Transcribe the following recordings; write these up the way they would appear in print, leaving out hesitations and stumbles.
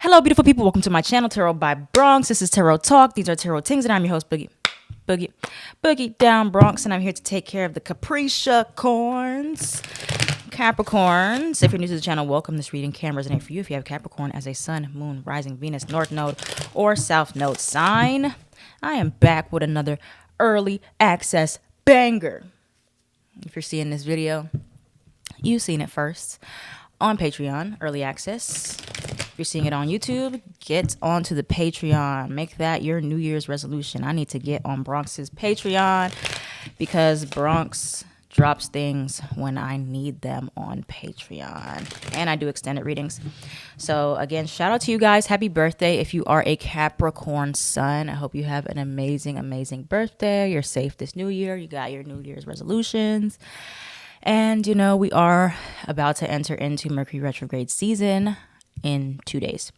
Hello, beautiful people. Welcome to my channel, Tarot by Bronx. This is Tarot Talk. These are Tarot Tings, and I'm your host, Boogie Down Bronx, and I'm here to take care of the Capricorns. Capricorns. If you're new to the channel, welcome. This reading can resonate for you if you have Capricorn as a sun, moon, rising, Venus, north node, or south node sign. I am back with another early access banger. If you're seeing this video, you've seen it first on Patreon, early access. If you're seeing it on YouTube, get onto the Patreon. Make that your New Year's resolution. I need to get on Bronx's Patreon because Bronx drops things when I need them on Patreon. And I do extended readings. So again, shout out to you guys. Happy birthday if you are a Capricorn sun. I hope you have an amazing, amazing birthday. You're safe this new year. You got your New Year's resolutions. And, you know, we are about to enter into Mercury retrograde season in 2 days.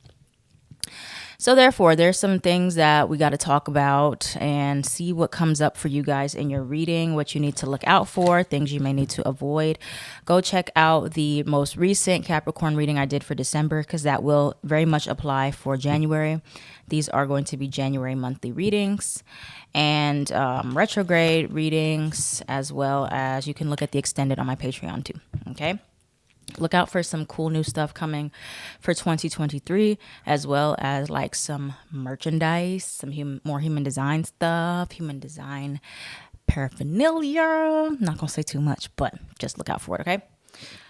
So therefore, there's some things that we got to talk about and see what comes up for you guys in your reading, what you need to look out for, things you may need to avoid. Go check out the most recent Capricorn reading I did for December because that will very much apply for January. These are going to be January monthly readings and retrograde readings, as well as you can look at the extended on my Patreon too. Okay. Look out for some cool new stuff coming for 2023, as well as like some merchandise, some more human design stuff, human design paraphernalia. I'm not going to say too much, but just look out for it, okay?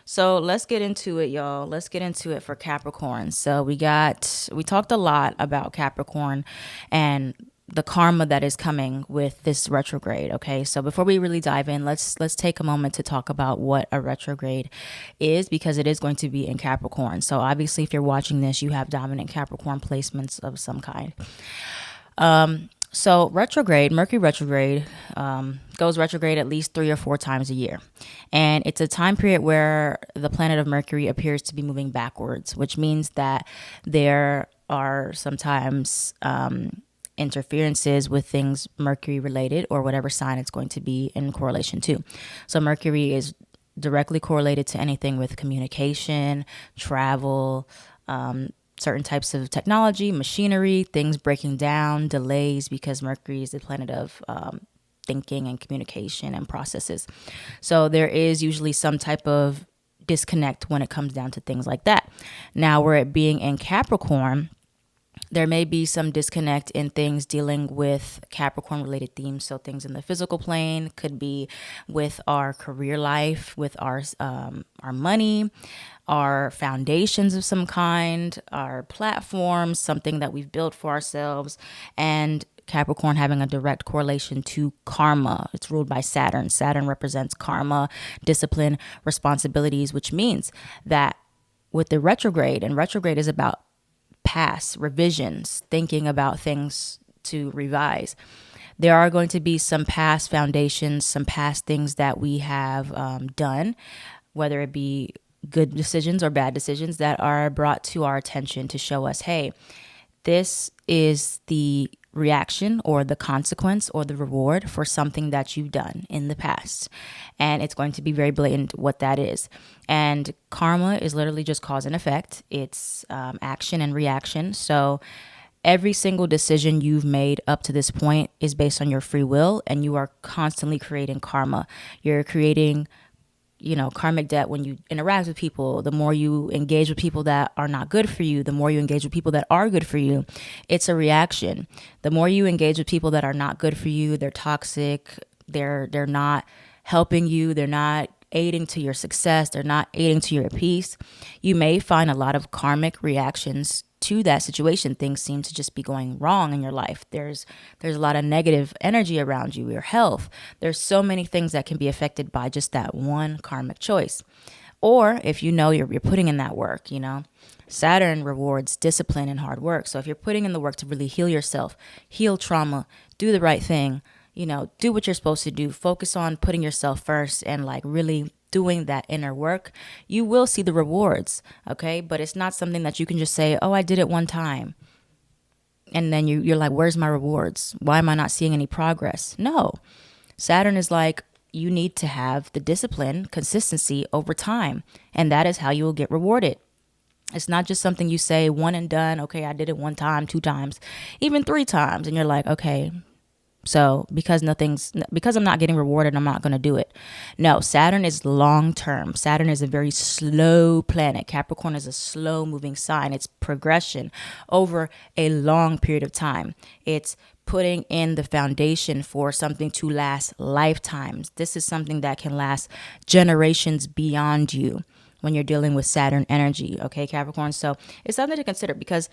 So let's get into it, y'all. Let's get into it for Capricorn. So we talked a lot about Capricorn and the karma that is coming with this retrograde. Okay, so before we really dive in, let's take a moment to talk about what a retrograde is, because it is going to be in Capricorn. So obviously, if you're watching this, you have dominant Capricorn placements of some kind. So retrograde, Mercury retrograde, goes retrograde at least 3 or 4 times a year. And it's a time period where the planet of Mercury appears to be moving backwards, which means that there are sometimes interferences with things Mercury related or whatever sign it's going to be in correlation to. So Mercury is directly correlated to anything with communication, travel, certain types of technology, machinery, things breaking down, delays, because Mercury is the planet of thinking and communication and processes. So there is usually some type of disconnect when it comes down to things like that. Now, where it being in Capricorn, there may be some disconnect in things dealing with Capricorn related themes. So things in the physical plane could be with our career life, with our money, our foundations of some kind, our platforms, something that we've built for ourselves, and Capricorn having a direct correlation to karma. It's ruled by Saturn. Saturn represents karma, discipline, responsibilities, which means that with the retrograde, and retrograde is about past revisions, thinking about things to revise. There are going to be some past foundations, some past things that we have done, whether it be good decisions or bad decisions, that are brought to our attention to show us, hey, this is the reaction or the consequence or the reward for something that you've done in the past. And it's going to be very blatant what that is. And karma is literally just cause and effect. It's action and reaction. So every single decision you've made up to this point is based on your free will, and you are constantly creating karma. You're creating karmic debt when you interact with people. The more you engage with people that are not good for you, the more you engage with people that are good for you. It's a reaction. The more you engage with people that are not good for you, they're toxic, they're not helping you, they're not aiding to your success, they're not aiding to your peace, you may find a lot of karmic reactions to that situation. Things seem to just be going wrong in your life. There's a lot of negative energy around you, your health. There's so many things that can be affected by just that one karmic choice. Or if you're putting in that work, Saturn rewards discipline and hard work. So if you're putting in the work to really heal yourself, heal trauma, do the right thing, do what you're supposed to do, focus on putting yourself first and like really doing that inner work, you will see the rewards, okay? But it's not something that you can just say, oh, I did it one time. And then you're like, where's my rewards? Why am I not seeing any progress? No. Saturn is like, you need to have the discipline, consistency over time. And that is how you will get rewarded. It's not just something you say one and done. Okay, I did it one time, two times, even three times. And you're like, okay, so because I'm not getting rewarded, I'm not going to do it. No, Saturn is long term. Saturn is a very slow planet. Capricorn is a slow moving sign. It's progression over a long period of time. It's putting in the foundation for something to last lifetimes. This is something that can last generations beyond you when you're dealing with Saturn energy. Okay, Capricorn. So it's something to consider, because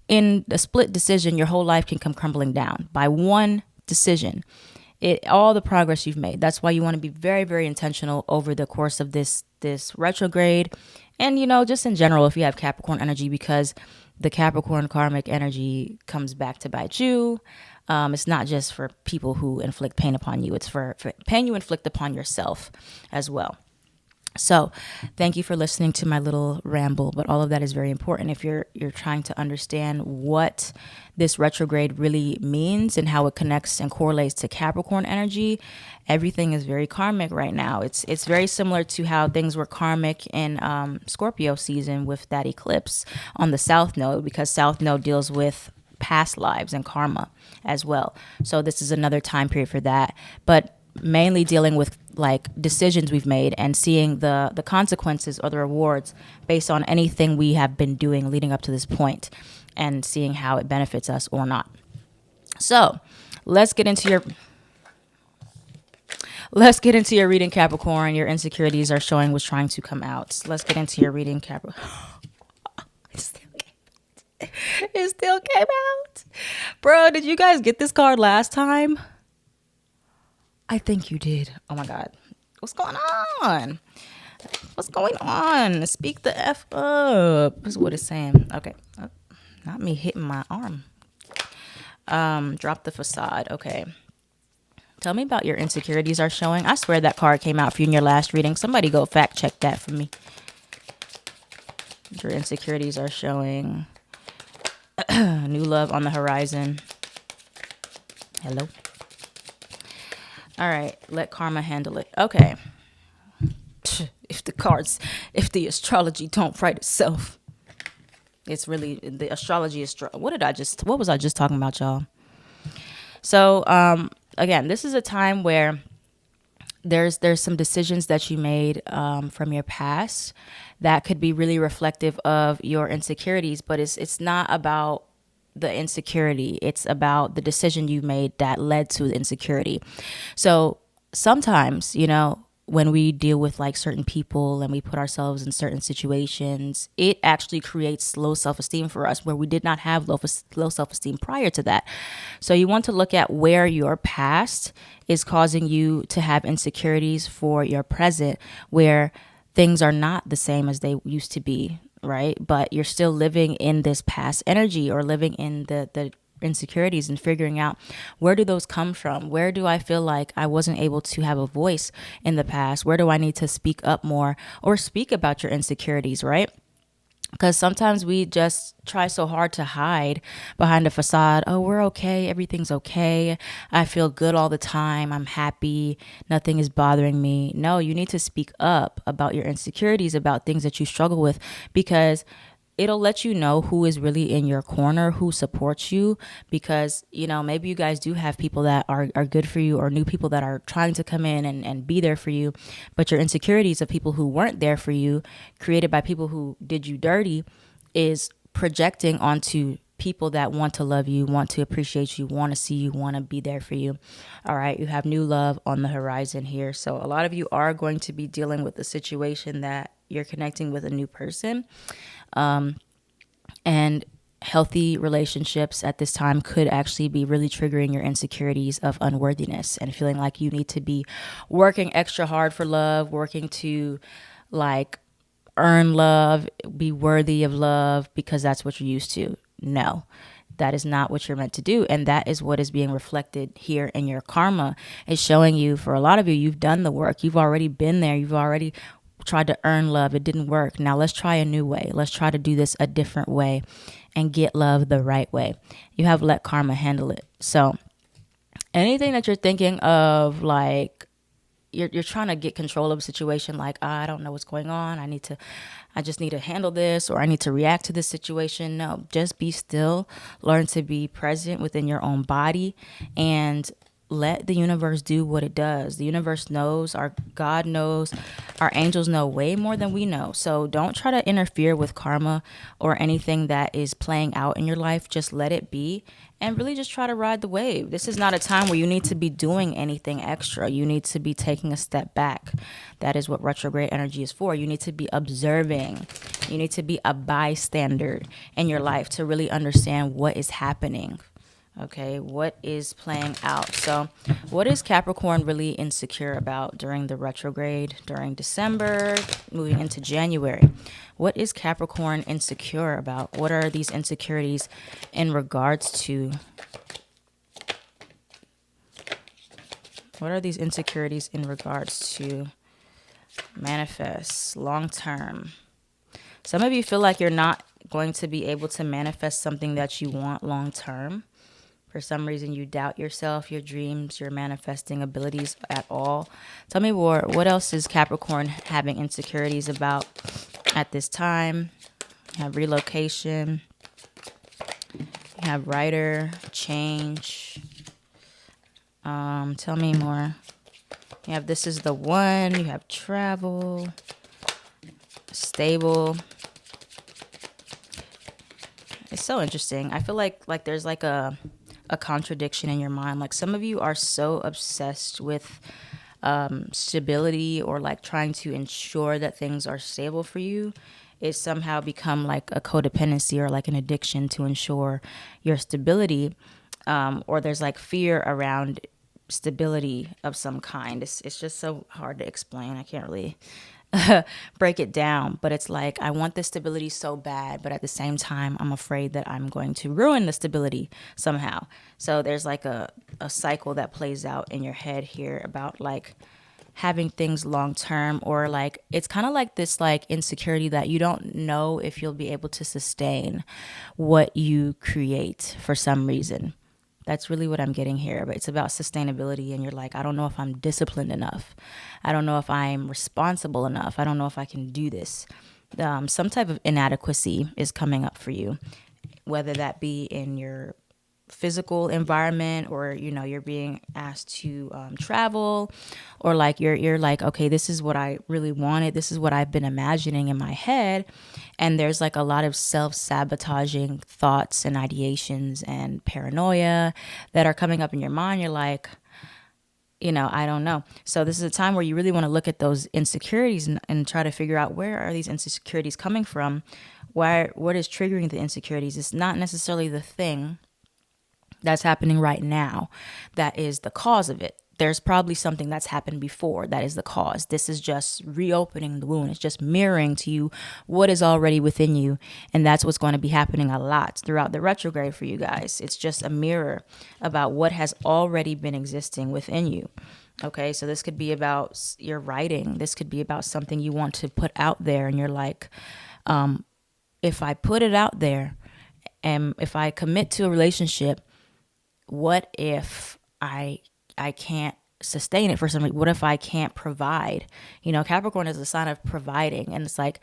in a split decision, your whole life can come crumbling down by one decision. All the progress you've made. That's why you want to be very, very intentional over the course of this retrograde, and just in general if you have Capricorn energy, because the Capricorn karmic energy comes back to bite you. It's not just for people who inflict pain upon you. It's for pain you inflict upon yourself as well. So thank you for listening to my little ramble, but all of that is very important if you're trying to understand what this retrograde really means and how it connects and correlates to Capricorn energy. Everything is very karmic right now. It's very similar to how things were karmic in Scorpio season with that eclipse on the South Node, because South Node deals with past lives and karma as well. So this is another time period for that, but mainly dealing with like decisions we've made and seeing the consequences or the rewards based on anything we have been doing leading up to this point, and seeing how it benefits us or not. So let's get into your reading, Capricorn. Your insecurities are showing what's trying to come out. Let's get into your reading, Capricorn. It still came out. Bro, did you guys get this card last time? I think you did. Oh my God. What's going on? What's going on? Speak the F up is what it's saying. Okay. Not me hitting my arm. Drop the facade. Okay. Tell me about your insecurities are showing. I swear that card came out for you in your last reading. Somebody go fact check that for me. Your insecurities are showing. New love on the horizon. Hello. All right, let karma handle it. Okay. If the astrology don't write itself, it's really, the astrology is, what was I just talking about, y'all? So, again, this is a time where there's some decisions that you made from your past that could be really reflective of your insecurities, but it's not about the insecurity. It's about the decision you made that led to the insecurity. So sometimes, when we deal with like certain people and we put ourselves in certain situations, it actually creates low self-esteem for us where we did not have low self-esteem prior to that. So you want to look at where your past is causing you to have insecurities for your present, where things are not the same as they used to be, right? But you're still living in this past energy or living in the insecurities, and figuring out, where do those come from? Where do I feel like I wasn't able to have a voice in the past? Where do I need to speak up more or speak about your insecurities, right? Because sometimes we just try so hard to hide behind a facade. Oh, we're okay. Everything's okay. I feel good all the time. I'm happy. Nothing is bothering me. No, you need to speak up about your insecurities, about things that you struggle with, because it'll let you know who is really in your corner, who supports you, because, maybe you guys do have people that are good for you, or new people that are trying to come in and be there for you. But your insecurities of people who weren't there for you, created by people who did you dirty, is projecting onto people that want to love you, want to appreciate you, want to see you, want to be there for you. All right. You have new love on the horizon here. So a lot of you are going to be dealing with a situation that you're connecting with a new person. And healthy relationships at this time could actually be really triggering your insecurities of unworthiness and feeling like you need to be working extra hard for love, working to like earn love, be worthy of love because that's what you're used to. No, that is not what you're meant to do. And that is what is being reflected here in your karma. It's showing you, for a lot of you, you've done the work. You've already been there. You've already tried to earn love. It didn't work. Now let's try a new way. Let's try to do this a different way and get love the right way. You have let karma handle it. So anything that you're thinking of, like you're trying to get control of a situation, like, I don't know what's going on. I just need to handle this, or I need to react to this situation. No, just be still, learn to be present within your own body, and let the universe do what it does. The universe knows, our God knows, our angels know way more than we know. So don't try to interfere with karma or anything that is playing out in your life. Just let it be and really just try to ride the wave. This is not a time where you need to be doing anything extra. You need to be taking a step back. That is what retrograde energy is for. You need to be observing. You need to be a bystander in your life to really understand what is happening. Okay, what is playing out? So, what is Capricorn really insecure about during the retrograde, during December, moving into January? What is Capricorn insecure about? What are these insecurities in regards to? What are these insecurities in regards to manifest long term? Some of you feel like you're not going to be able to manifest something that you want long term. For some reason, you doubt yourself, your dreams, your manifesting abilities at all. Tell me more. What else is Capricorn having insecurities about at this time? You have relocation. You have writer, change. Tell me more. You have this is the one. You have travel, stable. It's so interesting. I feel like there's like a contradiction in your mind. Like some of you are so obsessed with stability, or like trying to ensure that things are stable for you. It's somehow become like a codependency or like an addiction to ensure your stability, or there's like fear around stability of some kind. It's just so hard to explain. I can't really break it down, but it's like I want this stability so bad, but at the same time I'm afraid that I'm going to ruin the stability somehow. So there's like a cycle that plays out in your head here about like having things long term, or like it's kind of like this like insecurity that you don't know if you'll be able to sustain what you create for some reason. That's really what I'm getting here. But it's about sustainability. And you're like, I don't know if I'm disciplined enough. I don't know if I'm responsible enough. I don't know if I can do this. Some type of inadequacy is coming up for you, whether that be in your physical environment, or you're being asked to travel, or like you're like, okay, this is what I really wanted, this is what I've been imagining in my head, and there's like a lot of self-sabotaging thoughts and ideations and paranoia that are coming up in your mind. You're like, I don't know. So this is a time where you really want to look at those insecurities and try to figure out, where are these insecurities coming from? What is triggering the insecurities? It's not necessarily the thing that's happening right now that is the cause of it. There's probably something that's happened before that is the cause. This is just reopening the wound. It's just mirroring to you what is already within you. And that's what's going to be happening a lot throughout the retrograde for you guys. It's just a mirror about what has already been existing within you. Okay, so this could be about your writing. This could be about something you want to put out there. And you're like, if I put it out there and if I commit to a relationship, what if I can't sustain it for some reason? What if I can't provide? Capricorn is a sign of providing, and it's like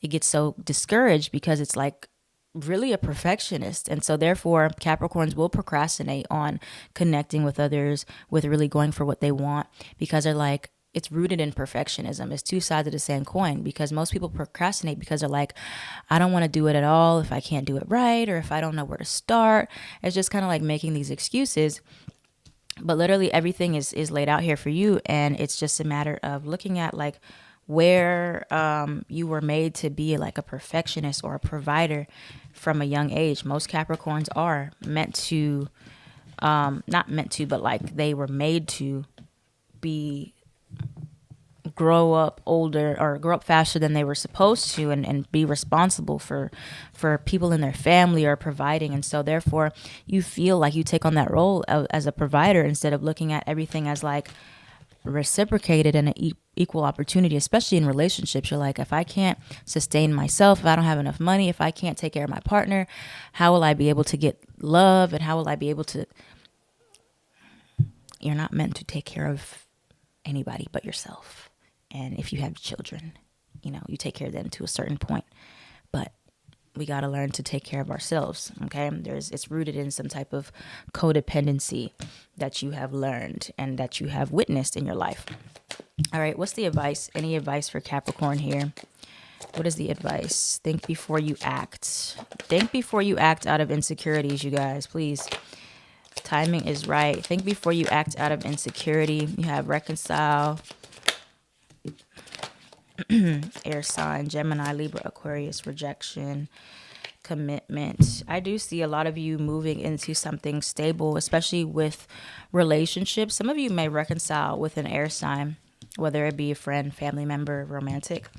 it gets so discouraged because it's like really a perfectionist. And so therefore Capricorns will procrastinate on connecting with others, with really going for what they want, because they're like, it's rooted in perfectionism. It's two sides of the same coin, because most people procrastinate because they're like, I don't want to do it at all if I can't do it right, or if I don't know where to start. It's just kind of like making these excuses. But literally everything is laid out here for you. And it's just a matter of looking at like where you were made to be like a perfectionist or a provider from a young age. Most Capricorns are meant to, not meant to, but like they were made to grow up older or grow up faster than they were supposed to, and be responsible for people in their family or providing. And so therefore you feel like you take on that role as a provider, instead of looking at everything as like reciprocated and an equal opportunity, especially in relationships. You're like, if I can't sustain myself, if I don't have enough money, if I can't take care of my partner, how will I be able to get love? And how will I be able to... You're not meant to take care of anybody but yourself. And if you have children, you take care of them to a certain point. But we got to learn to take care of ourselves. Okay. It's rooted in some type of codependency that you have learned and that you have witnessed in your life. All right. What's the advice? Any advice for Capricorn here? What is the advice? Think before you act. Think before you act out of insecurities, you guys, please. Timing is right. Think before you act out of insecurity. You have reconcile, air sign, Gemini, Libra, Aquarius, rejection, commitment. I do see a lot of you moving into something stable, especially with relationships. Some of you may reconcile with an air sign, whether it be a friend, family member, romantic.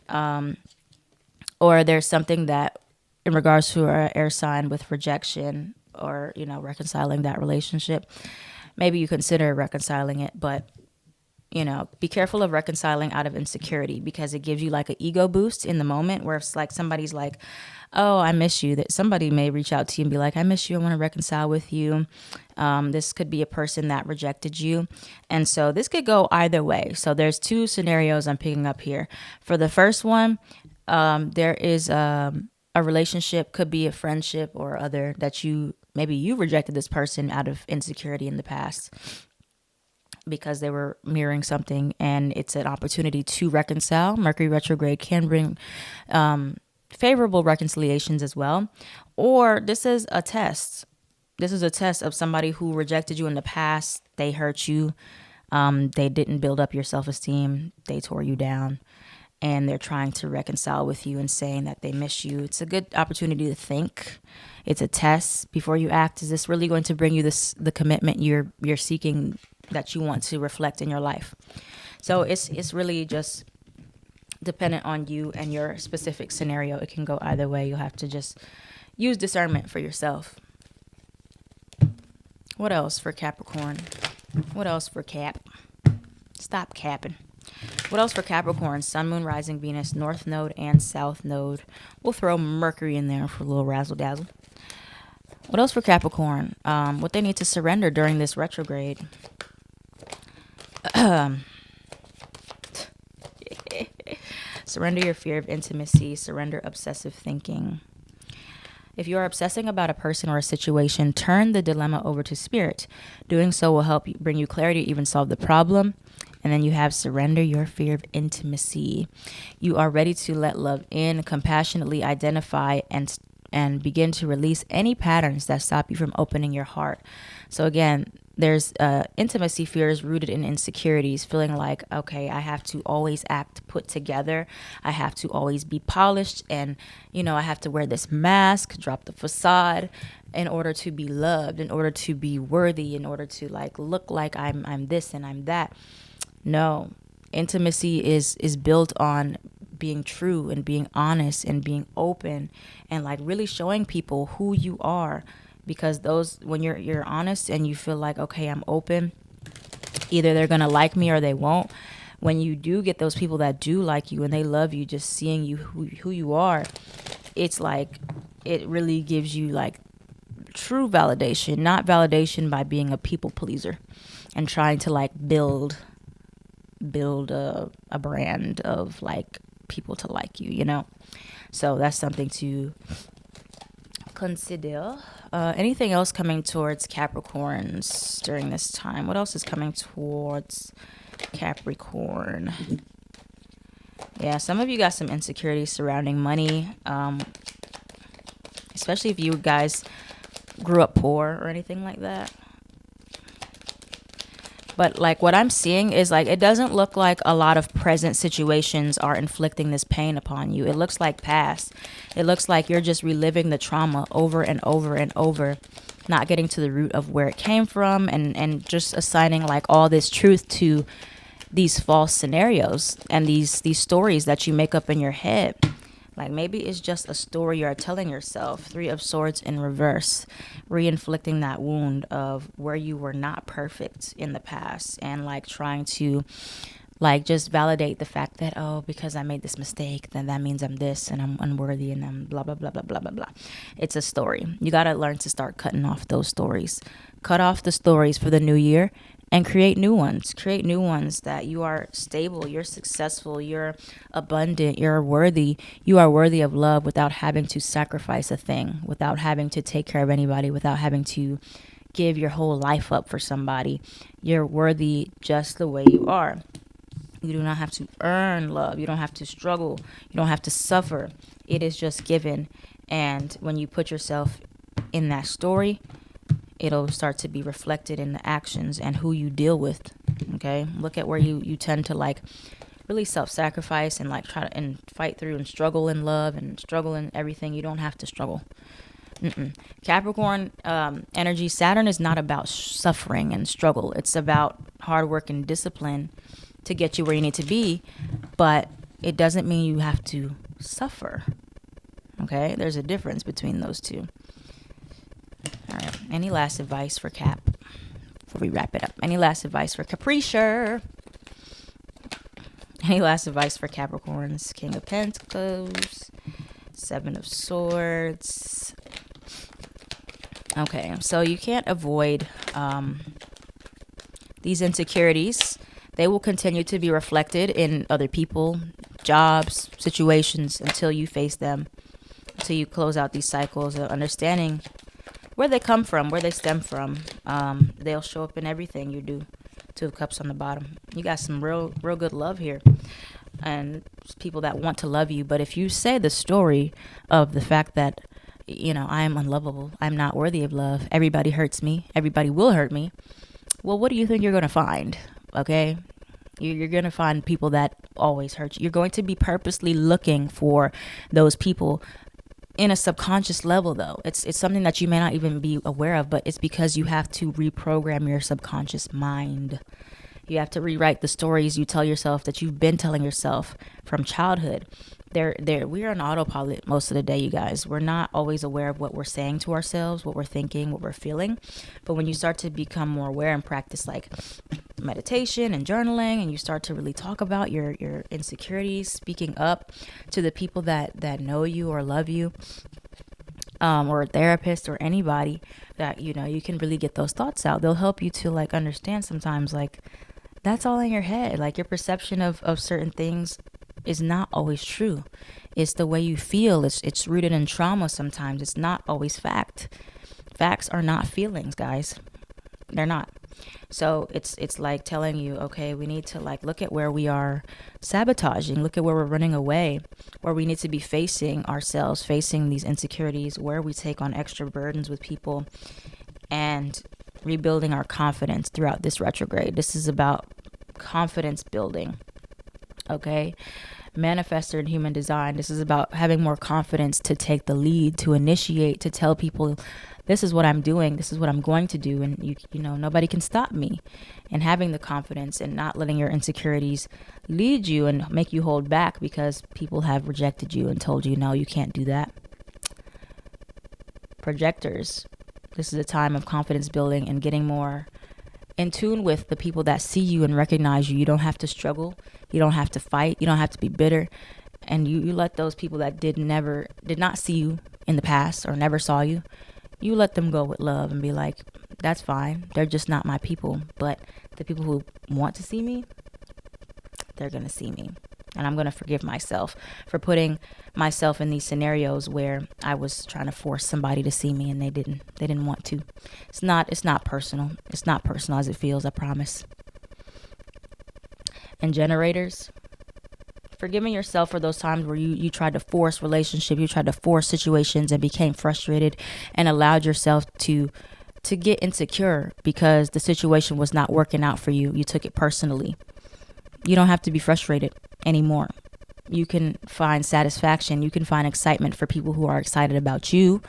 Or there's something that in regards to our air sign with rejection or, reconciling that relationship, maybe you consider reconciling it, but be careful of reconciling out of insecurity, because it gives you like an ego boost in the moment where it's like somebody's like, oh, I miss you. That somebody may reach out to you and be like, I miss you. I want to reconcile with you. This could be a person that rejected you. And so this could go either way. So there's two scenarios I'm picking up here. For the first one, there is a relationship, could be a friendship or other that maybe you rejected this person out of insecurity in the past, because they were mirroring something, and it's an opportunity to reconcile. Mercury retrograde can bring favorable reconciliations as well. Or this is a test. This is a test of somebody who rejected you in the past. They hurt you. They didn't build up your self-esteem. They tore you down. And they're trying to reconcile with you and saying that they miss you. It's a good opportunity to think. It's a test before you act. Is this really going to bring you the commitment you're seeking, that you want to reflect in your life? So it's really just dependent on you and your specific scenario. It can go either way. You'll have to just use discernment for yourself. What else for Capricorn? What else for Cap? Stop capping. What else for Capricorn? Sun, Moon, Rising, Venus, North Node, and South Node. We'll throw Mercury in there for a little razzle-dazzle. What else for Capricorn? What they need to surrender during this retrograde. Surrender your fear of intimacy. Surrender obsessive thinking. If you are obsessing about a person or a situation, turn the dilemma over to spirit. Doing so will help bring you clarity, even solve the problem. And then you have surrender your fear of intimacy. You are ready to let love in, compassionately identify and begin to release any patterns that stop you from opening your heart. So again, there's intimacy fears rooted in insecurities, feeling like, okay, I have to always act put together. I have to always be polished, and, I have to wear this mask, drop the facade in order to be loved, in order to be worthy, in order to look like I'm this and I'm that. No, intimacy is built on being true and being honest and being open and really showing people who you are. Because when you're honest and you feel like, okay, I'm open, either they're going to like me or they won't. When you do get those people that do like you and they love you, just seeing you who you are, it's it really gives you true validation, not validation by being a people pleaser and trying to build a brand of people to like you, So that's something to consider. Anything else coming towards Capricorns during this time? What else is coming towards Capricorn? Yeah, some of you got some insecurities surrounding money, especially if you guys grew up poor or anything like that. But what I'm seeing is it doesn't look like a lot of present situations are inflicting this pain upon you. It looks like past. It looks like you're just reliving the trauma over and over and over, not getting to the root of where it came from, and just assigning all this truth to these false scenarios and these stories that you make up in your head. Maybe it's just a story you're telling yourself. 3 of Swords in reverse, re-inflicting that wound of where you were not perfect in the past, and trying to just validate the fact that, oh, because I made this mistake, then that means I'm this and I'm unworthy and I'm blah, blah, blah, blah, blah, blah, blah. It's a story. You got to learn to start cutting off those stories. Cut off the stories for the new year and create new ones. Create new ones that you are stable, you're successful, you're abundant, you're worthy. You are worthy of love without having to sacrifice a thing, without having to take care of anybody, without having to give your whole life up for somebody. You're worthy just the way you are. You do not have to earn love. You don't have to struggle. You don't have to suffer. It is just given. And when you put yourself in that story, it'll start to be reflected in the actions and who you deal with. Okay, look at where you tend to like really self-sacrifice and like try to and fight through and struggle in love and struggle in everything. You don't have to struggle. Capricorn energy, Saturn is not about suffering and struggle. It's about hard work and discipline to get you where you need to be, but it doesn't mean you have to suffer. Okay, there's a difference between those two. All right. Any last advice for Cap before we wrap it up? Any last advice for Capricia? Any last advice for Capricorns? King of Pentacles, Seven of Swords. Okay, so you can't avoid these insecurities. They will continue to be reflected in other people, jobs, situations until you face them, until you close out these cycles of understanding where they come from, where they stem from. They'll show up in everything you do. Two of Cups on the bottom. You got some real good love here, and people that want to love you. But if you say the story of the fact that, you know, I am unlovable, I'm not worthy of love, everybody hurts me, everybody will hurt me, well, what do you think you're going to find? Okay, you're going to find people that always hurt you. You're going to be purposely looking for those people in a subconscious level, though. It's something that you may not even be aware of, but it's because you have to reprogram your subconscious mind. You have to rewrite the stories you tell yourself that you've been telling yourself from childhood. We're on autopilot most of the day, you guys. We're not always aware of what we're saying to ourselves, what we're thinking, what we're feeling. But when you start to become more aware and practice like meditation and journaling, and you start to really talk about your insecurities, speaking up to the people that know you or love you, or a therapist or anybody, that, you know, you can really get those thoughts out. They'll help you to like understand sometimes like that's all in your head. Like your perception of certain things is not always true. It's the way you feel. It's rooted in trauma sometimes. It's not always fact. Facts are not feelings, guys. They're not. So it's like telling you, okay, we need to like look at where we are sabotaging, look at where we're running away, where we need to be facing ourselves, facing these insecurities, where we take on extra burdens with people, and rebuilding our confidence throughout this retrograde. This is about confidence building. Okay, manifestor in human design. This is about having more confidence to take the lead, to initiate, to tell people, this is what I'm doing, this is what I'm going to do, and you know, nobody can stop me. And having the confidence and not letting your insecurities lead you and make you hold back because people have rejected you and told you, no, you can't do that. Projectors. This is a time of confidence building and getting more in tune with the people that see you and recognize you. You don't have to struggle. You don't have to fight. You don't have to be bitter. And you let those people that did not see you in the past or never saw you, you let them go with love and be like, that's fine. They're just not my people. But the people who want to see me, they're going to see me. And I'm going to forgive myself for putting myself in these scenarios where I was trying to force somebody to see me and they didn't want to. It's not personal. It's not personal as it feels, I promise. And generators, forgiving yourself for those times where you tried to force relationship, you tried to force situations and became frustrated and allowed yourself to get insecure because the situation was not working out for you. You took it personally. You don't have to be frustrated anymore. You can find satisfaction. You can find excitement for people who are excited about you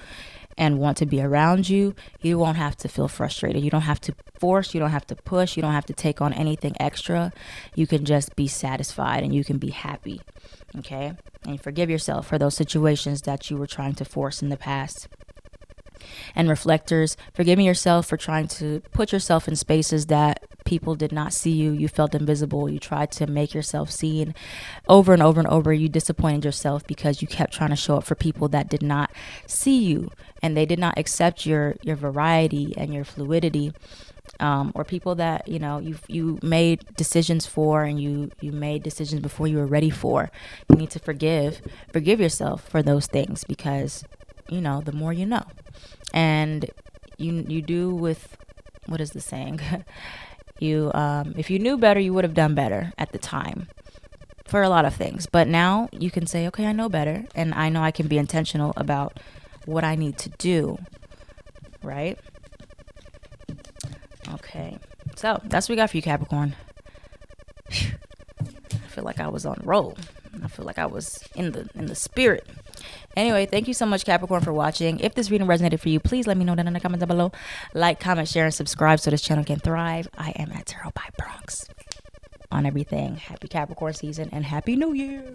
and want to be around you. You won't have to feel frustrated. You don't have to force. You don't have to push. You don't have to take on anything extra. You can just be satisfied and you can be happy. Okay? And forgive yourself for those situations that you were trying to force in the past. And reflectors, forgiving yourself for trying to put yourself in spaces that people did not see you. You felt invisible. You tried to make yourself seen over and over and over. You disappointed yourself because you kept trying to show up for people that did not see you and they did not accept your variety and your fluidity or people that you made decisions for, and you made decisions before you were ready for. You need to forgive yourself for those things, because the more you know. And you do with, what is the saying? If you knew better, you would have done better at the time for a lot of things. But now you can say, okay, I know better, and I know I can be intentional about what I need to do, right? Okay, so that's what we got for you, Capricorn. I feel like I was on a roll. I feel like I was in the spirit. Anyway, thank you so much, Capricorn, for watching. If this reading resonated for you, please let me know down in the comments down below. Like, comment, share, and subscribe so this channel can thrive. I am at Tarot by Bronx on everything. Happy Capricorn season and Happy New Year.